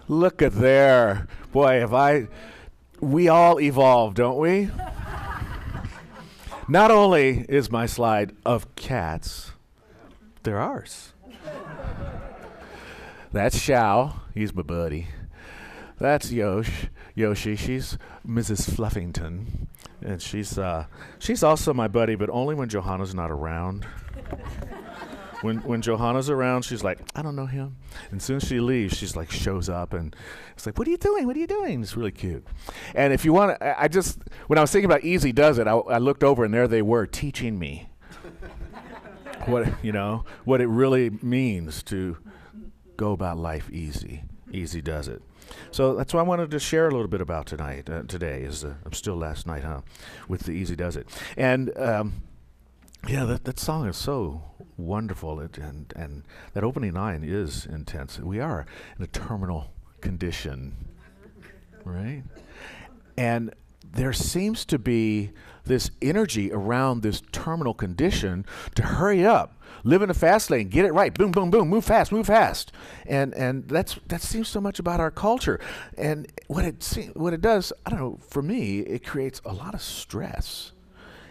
Look at there. Boy, we all evolve, don't we? Not only is my slide of cats, they're ours. That's Shao. He's my buddy. That's Yoshi. She's Mrs. Fluffington. And she's also my buddy, but only when Johanna's not around. When Johanna's around, she's like, I don't know him. And as soon as she leaves, she's like, shows up and it's like, what are you doing? What are you doing? It's really cute. And if you want to, when I was thinking about Easy Does It, I looked over and there they were teaching me what it really means to go about life easy. Easy Does It. So that's what I wanted to share a little bit about today. I'm still last night, with the Easy Does It. And that song is so wonderful, and that opening line is intense. We are in a terminal condition, right? And there seems to be this energy around this terminal condition to hurry up, live in the fast lane, get it right, boom, boom, boom, move fast. And that seems so much about our culture. And what it does, I don't know, for me, it creates a lot of stress.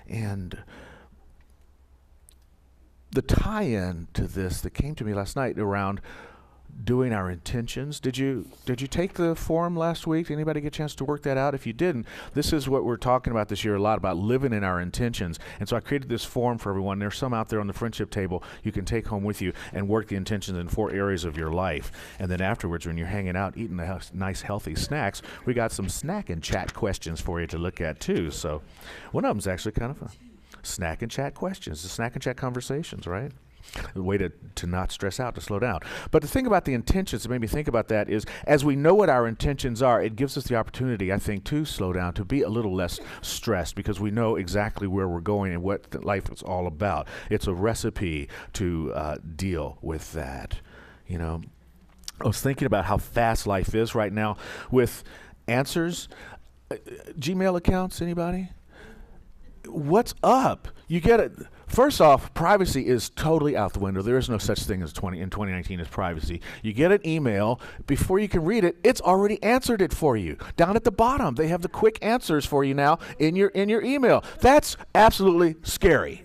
And the tie-in to this that came to me last night around doing our intentions. Did you take the forum last week? Did anybody get a chance to work that out? If you didn't, this is what we're talking about this year a lot, about living in our intentions. And so I created this form for everyone. There's some out there on the friendship table you can take home with you and work the intentions in 4 areas of your life. And then afterwards, when you're hanging out, eating nice, healthy snacks, we got some snack and chat questions for you to look at too. So one of them's actually kind of fun. Snack and chat questions, the snack and chat conversations, right? The way to not stress out, to slow down. But the thing about the intentions that made me think about that is, as we know what our intentions are, it gives us the opportunity, I think, to slow down, to be a little less stressed, because we know exactly where we're going and what life is all about. It's a recipe to deal with that. I was thinking about how fast life is right now with answers. Gmail accounts, anybody? What's up? You get it. First off, privacy is totally out the window. There is no such thing in 2019 as privacy. You get an email, before you can read it, it's already answered it for you. Down at the bottom, they have the quick answers for you now in your email. That's absolutely scary.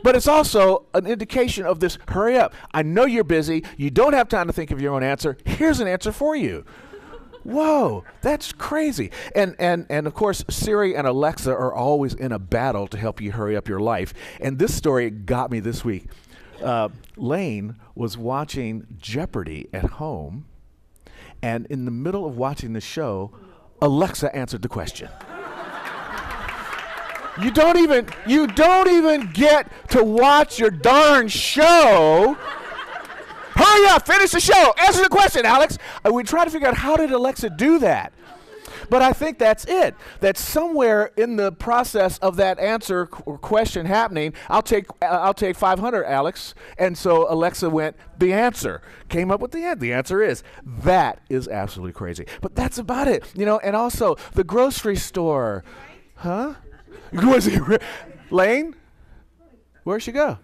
But it's also an indication of this, hurry up. I know you're busy. You don't have time to think of your own answer. Here's an answer for you. Whoa, that's crazy. And of course, Siri and Alexa are always in a battle to help you hurry up your life. And this story got me this week. Lane was watching Jeopardy at home, and in the middle of watching the show, Alexa answered the question. You don't even get to watch your darn show. Hurry up, finish the show. Answer the question, Alex. We try to figure out, how did Alexa do that? But I think that's it. That somewhere in the process of that answer or question happening, I'll take 500, Alex. And so Alexa went, the answer. Came up with the answer. The answer is. That is absolutely crazy. But that's about it. And also the grocery store. Huh? Lane? Where'd she go?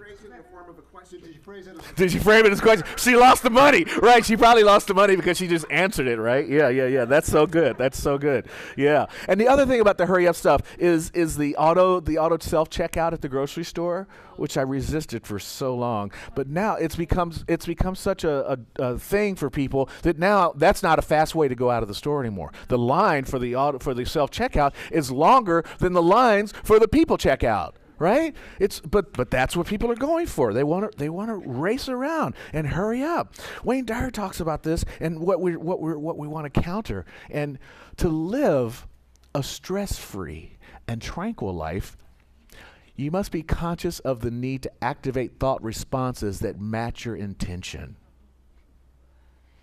Did she frame it as a question? She lost the money, right? She probably lost the money because she just answered it, right? Yeah. That's so good. Yeah. And the other thing about the hurry up stuff is the auto self checkout at the grocery store, which I resisted for so long. But now it's become such a thing for people that now that's not a fast way to go out of the store anymore. The line for the self checkout is longer than the lines for the people checkout. Right? But that's what people are going for. They want to race around and hurry up. Wayne Dyer talks about this and what we want to counter. And to live a stress-free and tranquil life, you must be conscious of the need to activate thought responses that match your intention.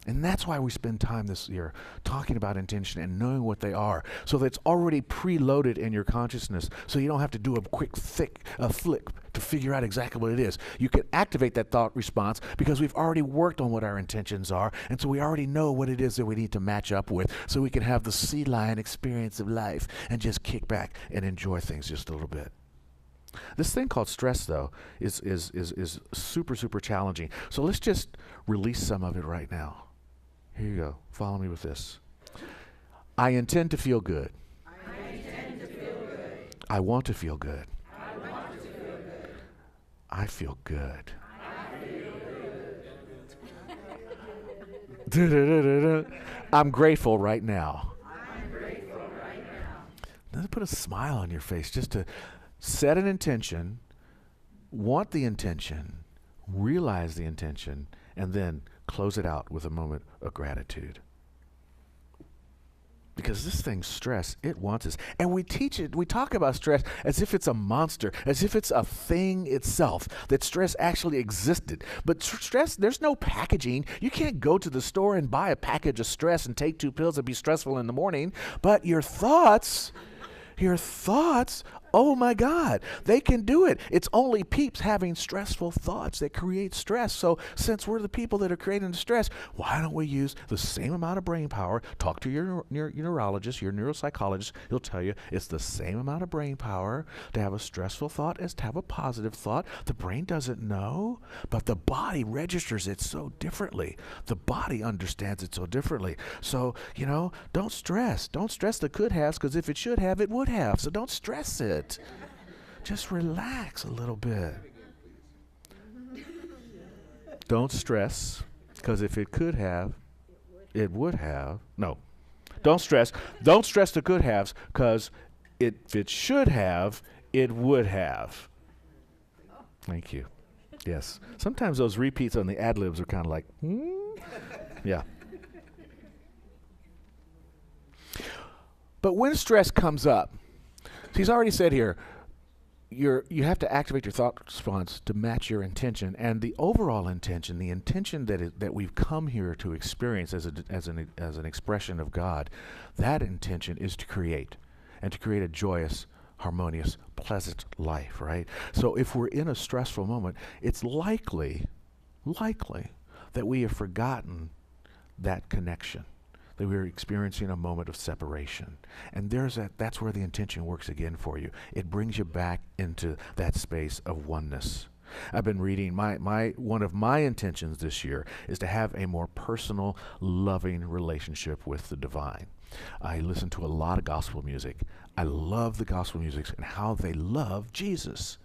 And that's why we spend time this year talking about intention and knowing what they are, so that it's already preloaded in your consciousness, so you don't have to do a quick flick to figure out exactly what it is. You can activate that thought response because we've already worked on what our intentions are, and so we already know what it is that we need to match up with, so we can have the sea lion experience of life and just kick back and enjoy things just a little bit. This thing called stress, though, is super, super challenging. So let's just release some of it right now. Here you go. Follow me with this. I intend to feel good. I intend to feel good. I want to feel good. I want to feel good. I feel good. I feel good. I'm grateful right now. I'm grateful right now. Let's put a smile on your face just to set an intention, want the intention, realize the intention, and then close it out with a moment of gratitude. Because this thing, stress, it wants us. And we teach it, we talk about stress as if it's a monster, as if it's a thing itself, that stress actually existed. But stress, there's no packaging. You can't go to the store and buy a package of stress and take 2 pills and be stressful in the morning. But your thoughts, oh my God, they can do it. It's only peeps having stressful thoughts that create stress. So since we're the people that are creating the stress, why don't we use the same amount of brain power? Talk to your neurologist, your neuropsychologist. He'll tell you it's the same amount of brain power to have a stressful thought as to have a positive thought. The brain doesn't know, but the body registers it so differently. The body understands it so differently. So, don't stress. Don't stress the could haves, because if it should have, it would have. So don't stress it. Just relax a little bit. Don't stress, because if it could have, it would have. No, don't stress. Don't stress the could haves, because if it should have, it would have. Thank you. Yes. Sometimes those repeats on the ad-libs are kind of like, Yeah. But when stress comes up, he's already said here, you have to activate your thought response to match your intention, and the overall intention, the intention that we've come here to experience as an expression of God, that intention is to create, and to create a joyous, harmonious, pleasant life, right? So if we're in a stressful moment, it's likely that we have forgotten that connection, that we're experiencing a moment of separation. And that's where the intention works again for you. It brings you back into that space of oneness. I've been reading, one of my intentions this year is to have a more personal, loving relationship with the divine. I listen to a lot of gospel music. I love the gospel music and how they love Jesus.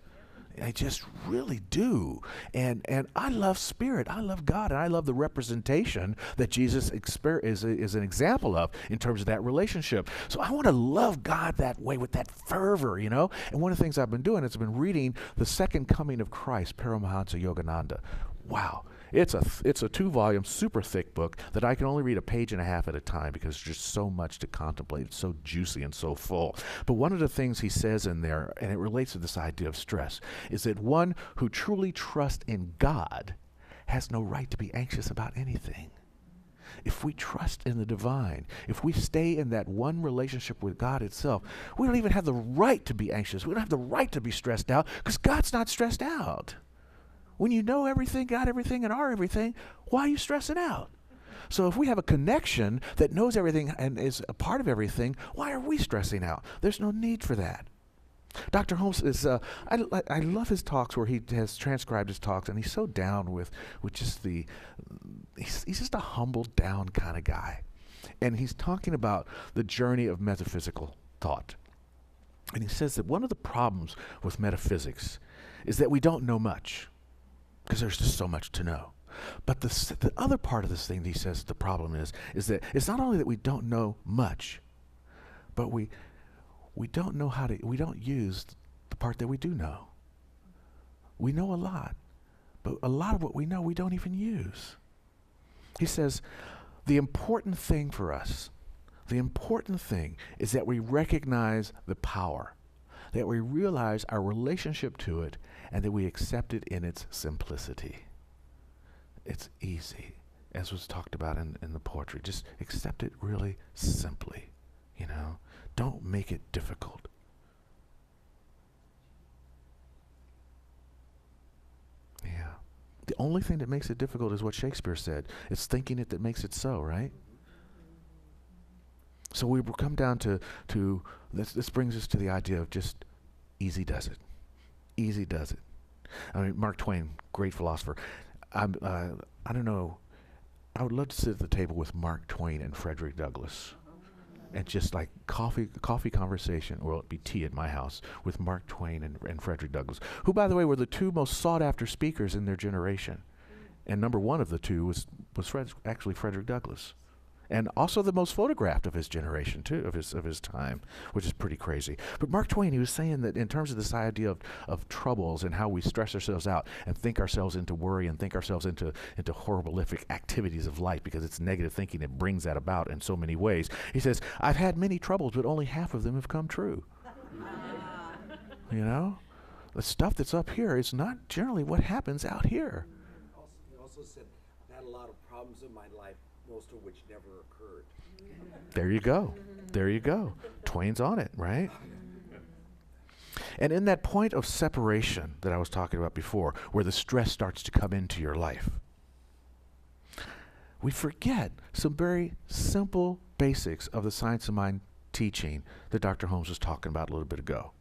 I just really do. And I love spirit. I love God. And I love the representation that Jesus is an example of in terms of that relationship. So I want to love God that way with that fervor, And one of the things I've been doing is I've been reading The Second Coming of Christ, Paramahansa Yogananda. Wow. It's a 2-volume, super thick book that I can only read a page and a half at a time because there's just so much to contemplate. It's so juicy and so full. But one of the things he says in there, and it relates to this idea of stress, is that one who truly trusts in God has no right to be anxious about anything. If we trust in the divine, if we stay in that one relationship with God itself, we don't even have the right to be anxious. We don't have the right to be stressed out because God's not stressed out. When you know everything, got everything, and are everything, why are you stressing out? So if we have a connection that knows everything and is a part of everything, why are we stressing out? There's no need for that. Dr. Holmes is, I love his talks where he has transcribed his talks, and he's so down with just he's just a humble down kind of guy. And he's talking about the journey of metaphysical thought. And he says that one of the problems with metaphysics is that we don't know much, because there's just so much to know. But the other part of this thing that he says the problem is that it's not only that we don't know much, but we don't know we don't use the part that we do know. We know a lot, but a lot of what we know we don't even use. He says, the important thing for us, the important thing is that we recognize the power, that we realize our relationship to it, and that we accept it in its simplicity. It's easy, as was talked about in the poetry. Just accept it really simply, Don't make it difficult. Yeah. The only thing that makes it difficult is what Shakespeare said. It's thinking it that makes it so, right? So we will come down to this brings us to the idea of just easy does it. Easy does it. I mean, Mark Twain, great philosopher. I don't know I would love to sit at the table with Mark Twain and Frederick Douglass. And just like coffee conversation, or it'd be tea at my house with Mark Twain and Frederick Douglass, who, by the way, were the two most sought after speakers in their generation. And number one of the two was actually Frederick Douglass. And also the most photographed of his generation too, of his time, which is pretty crazy. But Mark Twain, he was saying that in terms of this idea of troubles and how we stress ourselves out and think ourselves into worry and think ourselves into horrific activities of life, because it's negative thinking that brings that about in so many ways. He says, I've had many troubles, but only half of them have come true. You know? The stuff that's up here is not generally what happens out here. He also said, I've had a lot of problems in my life, most of which never occurred. There you go. There you go. Twain's on it, right? And in that point of separation that I was talking about before, where the stress starts to come into your life, we forget some very simple basics of the science of mind teaching that Dr. Holmes was talking about a little bit ago.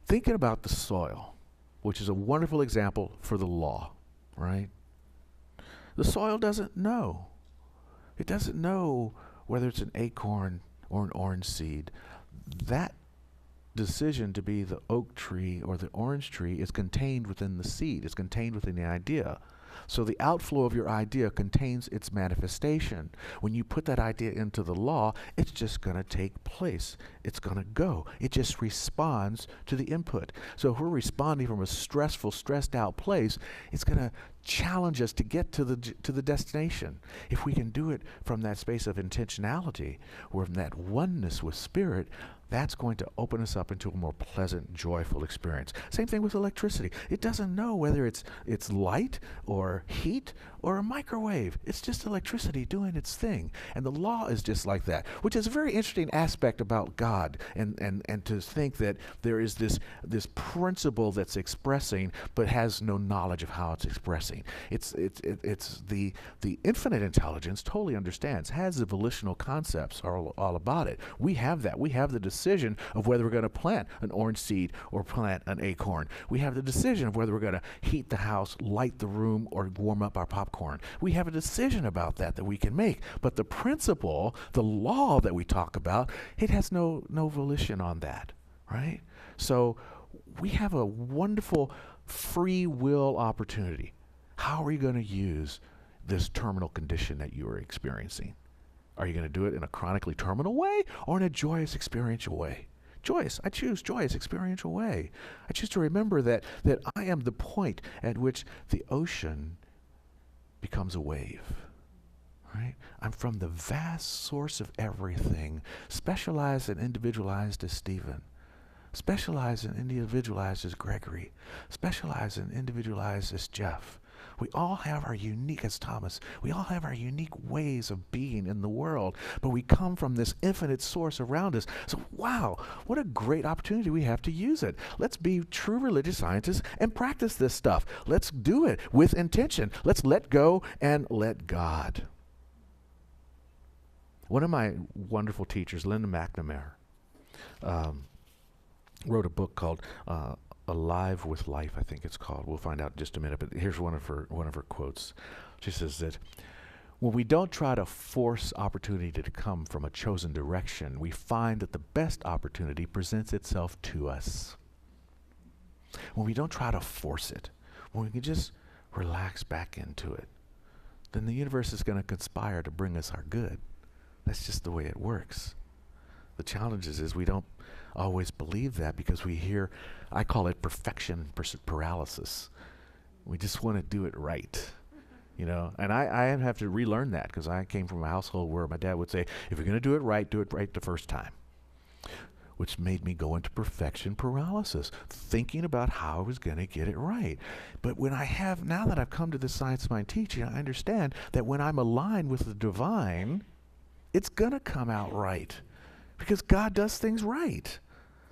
Thinking about the soil, which is a wonderful example for the law, right? The soil doesn't know. It doesn't know whether it's an acorn or an orange seed. That decision to be the oak tree or the orange tree is contained within the seed. It's contained within the idea. So the outflow of your idea contains its manifestation. When you put that idea into the law, it's just going to take place. It's going to go. It just responds to the input. So if we're responding from a stressful, stressed out place, it's going to challenge us to get to the destination. If we can do it from that space of intentionality, or from that oneness with spirit, that's going to open us up into a more pleasant, joyful experience. Same thing with electricity. It doesn't know whether it's light or heat or a microwave. It's just electricity doing its thing. And the law is just like that, which is a very interesting aspect about God, and to think that there is this principle that's expressing but has no knowledge of how it's expressing. It's the infinite intelligence totally understands, has the volitional concepts are all about it. We have that. We have the decision of whether we're going to plant an orange seed or plant an acorn. We have the decision of whether we're going to heat the house, light the room, or warm up our popcorn. We have a decision about that we can make. But the principle, the law that we talk about, it has no volition on that, right? So we have a wonderful free will opportunity. How are you going to use this terminal condition that you are experiencing? Are you going to do it in a chronically terminal way or in a joyous experiential way? Joyous. I choose joyous experiential way. I choose to remember that I am the point at which the ocean becomes a wave. Right? I'm from the vast source of everything, specialized and individualized as Stephen, specialized and individualized as Gregory, specialized and individualized as Jeff. We all have our unique, as Thomas, we all have our unique ways of being in the world, but we come from this infinite source around us. So, wow, what a great opportunity we have to use it. Let's be true religious scientists and practice this stuff. Let's do it with intention. Let's let go and let God. One of my wonderful teachers, Linda McNamara, wrote a book called Alive with Life, I think it's called. We'll find out in just a minute, but here's one of her quotes. She says that when we don't try to force opportunity to come from a chosen direction, we find that the best opportunity presents itself to us. When we don't try to force it, when we can just relax back into it, then the universe is going to conspire to bring us our good. That's just the way it works. The challenge is we don't always believe that, because we hear, I call it perfection paralysis. We just want to do it right, you know. And I have to relearn that, because I came from a household where my dad would say, if you're going to do it right the first time. Which made me go into perfection paralysis, thinking about how I was going to get it right. But now that I've come to the science of mind teaching, I understand that when I'm aligned with the divine, it's going to come out right, because God does things right.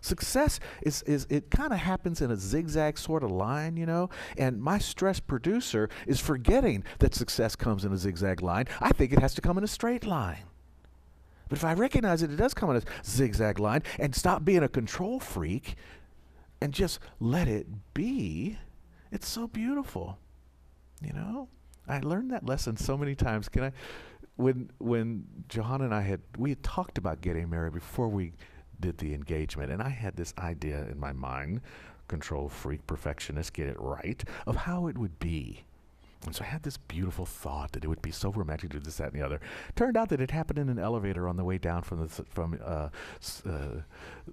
Success is it kind of happens in a zigzag sort of line, you know, and my stress producer is forgetting that success comes in a zigzag line. I think it has to come in a straight line. But if I recognize that it does come in a zigzag line and stop being a control freak and just let it be, it's so beautiful, you know? I learned that lesson so many times. When Johanna and we had talked about getting married before we did the engagement, and I had this idea in my mind, control freak, perfectionist, get it right, of how it would be. And so I had this beautiful thought that it would be so romantic to do this, that, and the other. Turned out that it happened in an elevator on the way down from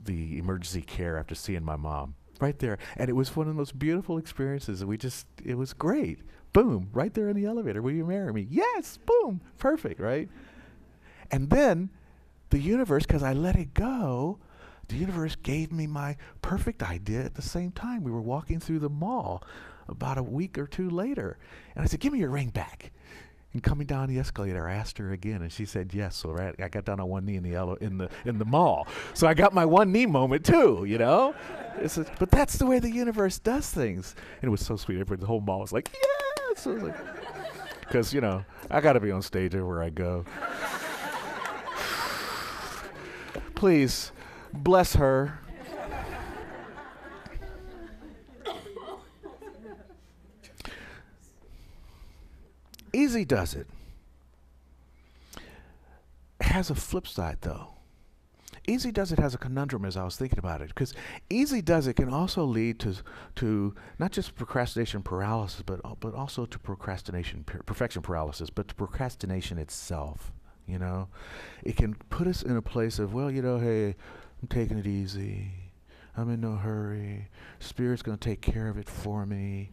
the emergency care after seeing my mom. Right there. And it was one of the most beautiful experiences. It was great. Boom, right there in the elevator. Will you marry me? Yes, boom, perfect, right? And then the universe, because I let it go, the universe gave me my perfect idea at the same time. We were walking through the mall about a week or two later. And I said, give me your ring back. And coming down the escalator, I asked her again, and she said yes. So I got down on one knee in the mall. So I got my one knee moment too, you know. But that's the way the universe does things, and it was so sweet. The whole mall was like, yes. Because I got to be on stage everywhere I go. Please bless her. Easy does it. Has a flip side, though. Easy does it has a conundrum as I was thinking about it, because easy does it can also lead to not just procrastination paralysis, but also to perfection paralysis, but to procrastination itself. It can put us in a place of, hey, I'm taking it easy. I'm in no hurry. Spirit's going to take care of it for me.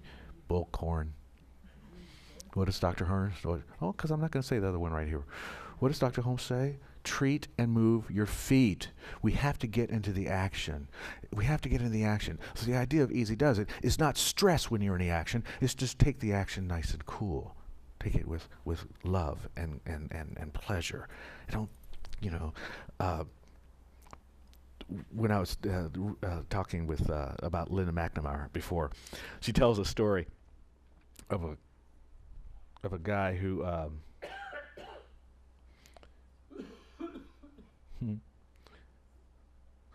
Bullcorn. What does Dr. Holmes? Because I'm not going to say the other one right here. What does Dr. Holmes say? Treat and move your feet. We have to get into the action. So the idea of easy does it is not stress when you're in the action. It's just take the action nice and cool. Take it with love and pleasure. When I was talking with about Linda McNamara before, she tells a story of a guy who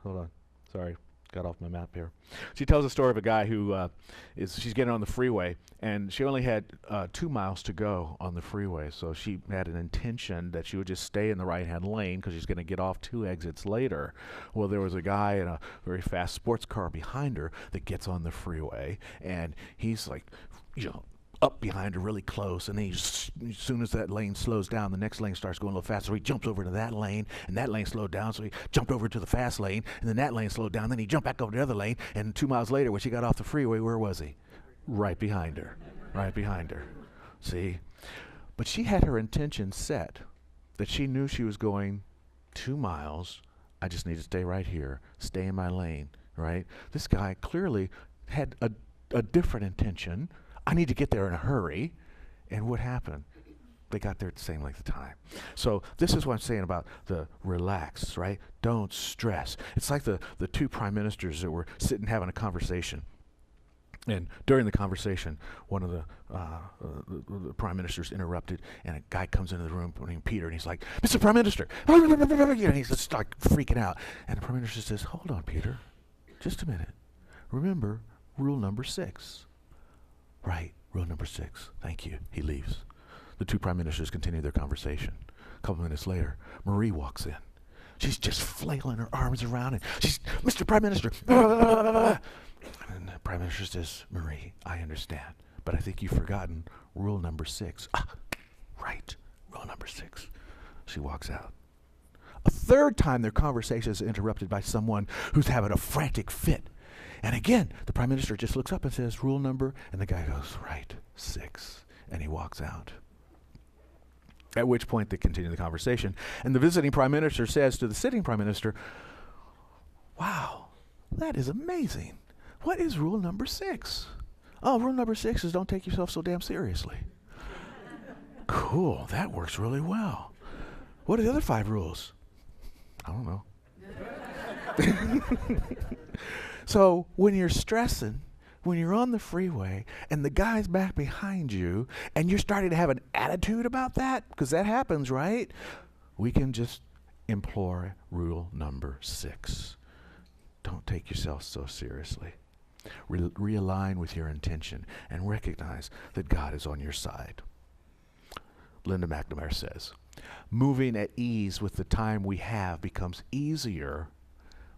hold on, sorry, got off my map here. She tells a story of a guy who she's getting on the freeway, and she only had 2 miles to go on the freeway, so she had an intention that she would just stay in the right-hand lane because she's going to get off 2 exits later. Well, there was a guy in a very fast sports car behind her that gets on the freeway, and he's like, up behind her really close, and then as soon as that lane slows down, the next lane starts going a little faster, so he jumps over to that lane, and that lane slowed down, so he jumped over to the fast lane, and then that lane slowed down, then he jumped back over to the other lane, and 2 miles later, when she got off the freeway, where was he? Right behind her. See? But she had her intention set, that she knew she was going 2 miles, I just need to stay right here, stay in my lane, right? This guy clearly had a different intention. I need to get there in a hurry. And what happened? They got there at the same length of time. So this is what I'm saying about the relax, right? Don't stress. It's like the 2 prime ministers that were sitting having a conversation. And during the conversation, one of the prime ministers interrupted, and a guy comes into the room named Peter, and he's like, Mr. Prime Minister, and he's just like freaking out. And the prime minister says, hold on, Peter, just a minute. Remember rule number 6. Right, rule number 6. Thank you. He leaves. The 2 prime ministers continue their conversation. A couple minutes later, Marie walks in. She's just flailing her arms around, and she's, Mr. Prime Minister. And the prime minister says, Marie, I understand, but I think you've forgotten rule number 6. Right, rule number 6. She walks out. A third time, their conversation is interrupted by someone who's having a frantic fit. And again, the prime minister just looks up and says, rule number, and the guy goes, right, 6, and he walks out. At which point they continue the conversation, and the visiting prime minister says to the sitting prime minister, wow, that is amazing. What is rule number 6? Oh, rule number 6 is don't take yourself so damn seriously. Cool, that works really well. What are the other 5 rules? I don't know. So when you're stressing, when you're on the freeway and the guy's back behind you and you're starting to have an attitude about that, because that happens, right? We can just employ rule number 6. Don't take yourself so seriously. Realign with your intention and recognize that God is on your side. Linda McNamara says. Moving at ease with the time we have becomes easier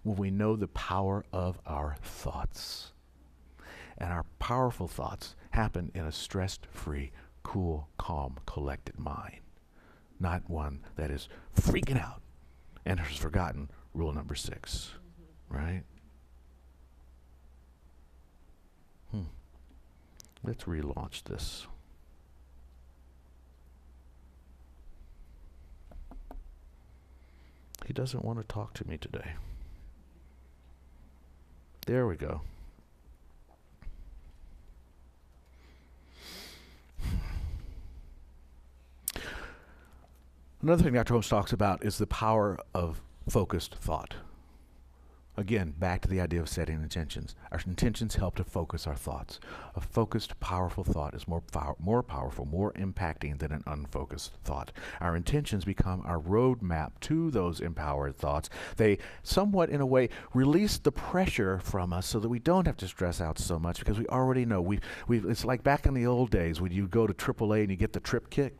when we know the power of our thoughts. And our powerful thoughts happen in a stress-free, cool, calm, collected mind, not one that is freaking out and has forgotten rule number 6, right? Let's relaunch this. He doesn't want to talk to me today. There we go. Another thing Dr. Holmes talks about is the power of focused thought. Again, back to the idea of setting intentions. Our intentions help to focus our thoughts. A focused, powerful thought is more powerful, more impacting than an unfocused thought. Our intentions become our roadmap to those empowered thoughts. They somewhat, in a way, release the pressure from us so that we don't have to stress out so much because we already know. It's like back in the old days when you go to AAA and you get the trip kit,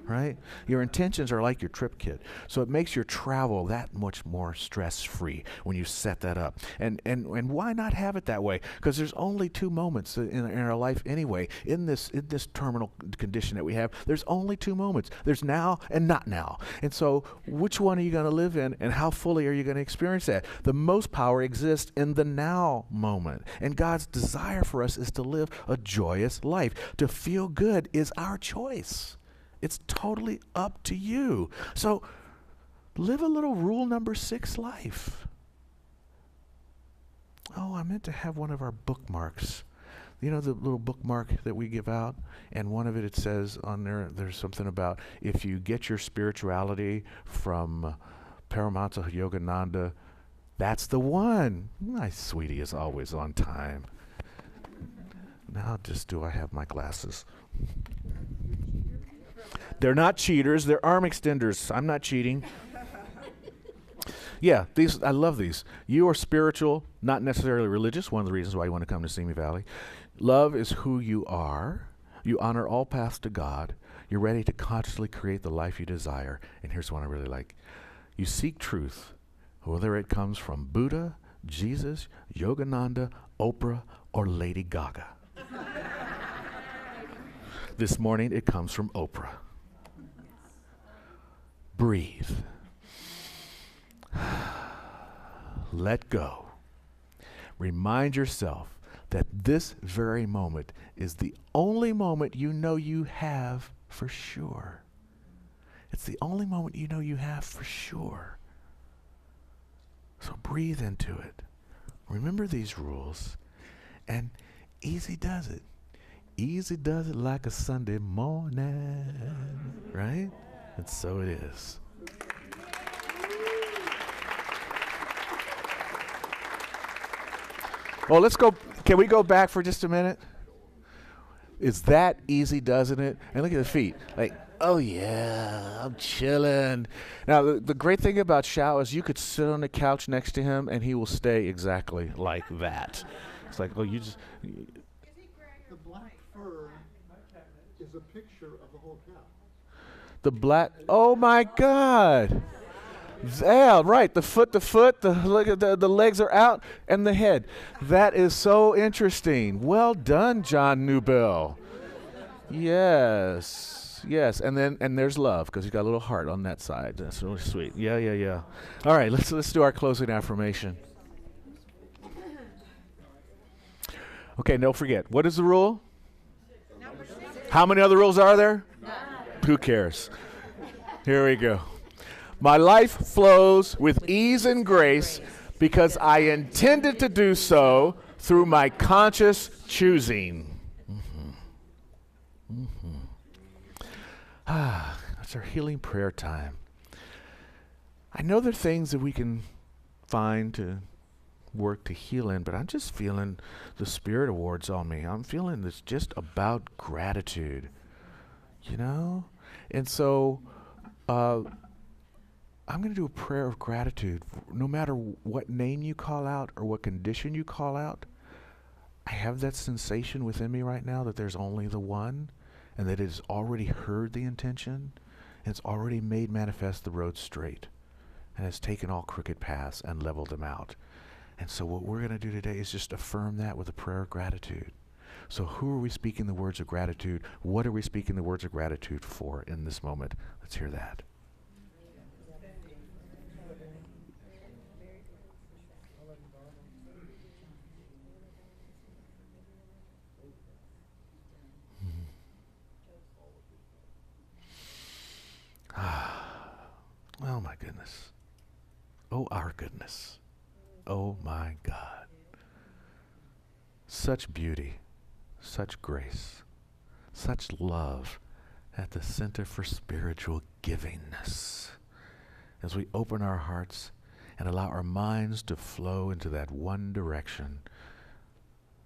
right? Your intentions are like your trip kit. So it makes your travel that much more stress-free when you set that up. And why not have it that way? Because there's only 2 moments in our life anyway. In this terminal condition that we have, there's only 2 moments. There's now and not now. And so which one are you going to live in, and how fully are you going to experience that? The most power exists in the now moment. And God's desire for us is to live a joyous life. To feel good is our choice. It's totally up to you. So live a little rule number 6 life. Oh, I meant to have one of our bookmarks. The little bookmark that we give out? And one of it says on there's something about if you get your spirituality from Paramahansa Yogananda, that's the one. My sweetie is always on time. Now do I have my glasses? They're not cheaters. They're arm extenders. I'm not cheating. Yeah, I love these. You are spiritual, not necessarily religious. One of the reasons why you want to come to Simi Valley. Love is who you are. You honor all paths to God. You're ready to consciously create the life you desire. And here's one I really like. You seek truth, whether it comes from Buddha, Jesus, Yogananda, Oprah, or Lady Gaga. This morning, it comes from Oprah. Breathe. Let go. Remind yourself that this very moment is the only moment you know you have for sure. It's the only moment you know you have for sure. So breathe into it. Remember these rules, and easy does it. Easy does it like a Sunday morning, right? And so it is. Well, let's go. Can we go back for just a minute? It's that easy, doesn't it? And look at the feet. Like, oh yeah, I'm chilling. Now, the great thing about Shao is you could sit on the couch next to him and he will stay exactly like that. It's like, oh, you just... The black fur is a picture of the whole cow. The black, oh my God. Yeah, right. The foot, the legs are out, and the head. That is so interesting. Well done, John Newbell. Yes. And there's love, because he's got a little heart on that side. That's really sweet. Yeah. All right, let's do our closing affirmation. Okay, don't forget. What is the rule? How many other rules are there? Who cares? Here we go. My life flows with ease and grace because I intended to do so through my conscious choosing. That's our healing prayer time. I know there are things that we can find to work to heal in, but I'm just feeling the Spirit Awards on me. I'm feeling this just about gratitude, And so I'm going to do a prayer of gratitude. No matter what name you call out or what condition you call out, I have that sensation within me right now that there's only the one, and that it has already heard the intention, and it's already made manifest the road straight, and has taken all crooked paths and leveled them out. And so what we're going to do today is just affirm that with a prayer of gratitude. So who are we speaking the words of gratitude? What are we speaking the words of gratitude for in this moment? Let's hear that. Oh my goodness. Oh, our goodness. Oh my God. Such beauty, such grace, such love at the center for spiritual givingness. As we open our hearts and allow our minds to flow into that one direction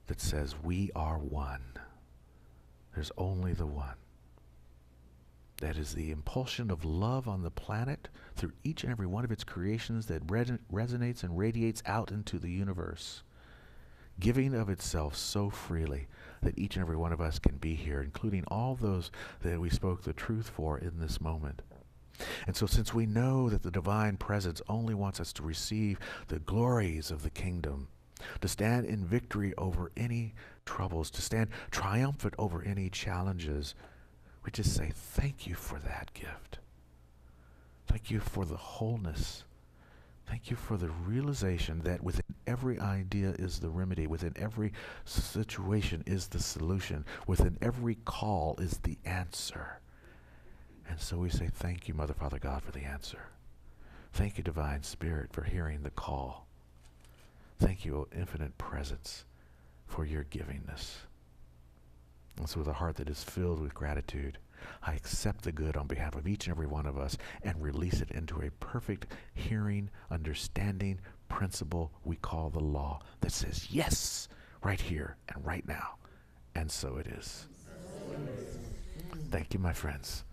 that says we are one. There's only the one. That is the impulsion of love on the planet through each and every one of its creations that resonates and radiates out into the universe, giving of itself so freely that each and every one of us can be here, including all those that we spoke the truth for in this moment. And so since we know that the divine presence only wants us to receive the glories of the kingdom, to stand in victory over any troubles, to stand triumphant over any challenges, we just say thank you for that gift. Thank you for the wholeness. Thank you for the realization that within every idea is the remedy, within every situation is the solution, within every call is the answer. And so we say thank you, Mother, Father, God, for the answer. Thank you, Divine Spirit, for hearing the call. Thank you, O Infinite Presence, for your givingness. And so with a heart that is filled with gratitude, I accept the good on behalf of each and every one of us and release it into a perfect hearing, understanding principle we call the law that says yes, right here and right now. And so it is. Thank you, my friends.